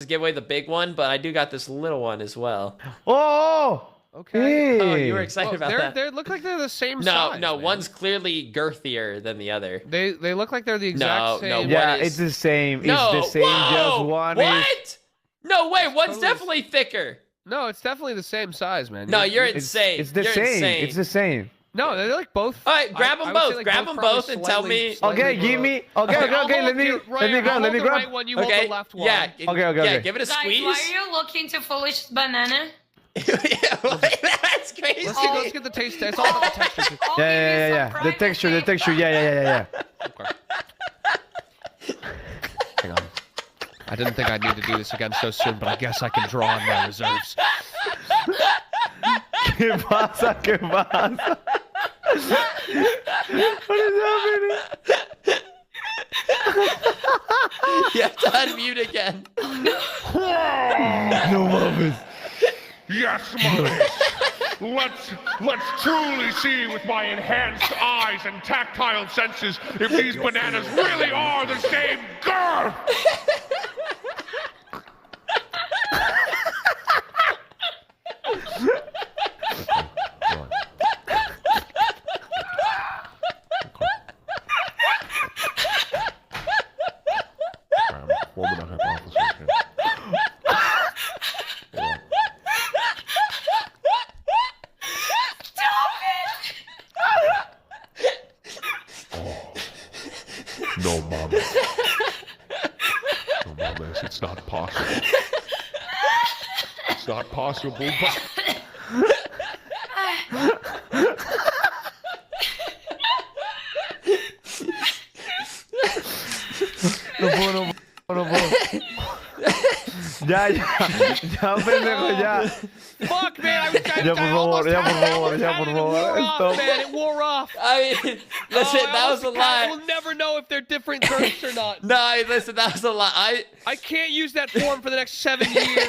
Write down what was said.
to give away the big one, but I do got this little one as well. Oh! Okay. Oh, you were excited about that? They look like they're the same No, size. no, man. one's clearly girthier than the other. They look like they're the exact same. No, Yeah, one is... it's the same. No, It's the same. whoa! Just one What? is. No way, one's totally- definitely thicker. No, it's definitely the same size, man. No, you're It's, insane. it's the You're same. insane. It's the same. No, they're like both. All right, grab them I would say, both. like, Grab them probably both and tell me. slightly Okay, give me. Okay, I'll okay. hold Let me your right- grab. I'll Let me hold the grab. right one, you hold Okay, the left one. yeah. Okay. Yeah, give it a Guys, squeeze. why are you looking to foolish banana? Yeah, that's crazy. Let's get the taste test. It's all about the texture. I'll give you Yeah. some The texture. The texture. Yeah. Okay. Hang on. I didn't think I'd need to do this again so soon, but I guess I can draw on my reserves. ¿Qué pasa? ¿Qué pasa? What is happening? You have to unmute again. No mames. Yes, Mummies. Let's truly see with my enhanced eyes and tactile senses if these bananas really are the same girth. I'm forming a hypothesis here. No, Mummies. No, Mummies, it's not possible. It's not possible, but... No puedo. Ya, pendejo, ya. Fuck, man! I Ya, por favor, ya, por favor, ya, por It wore favor. off, Stop. man. It wore off. I mean, listen, Oh, that was a lie. We'll never know if they're different girths or not. No, listen, that was a lie. I can't use that form for the next 7 years.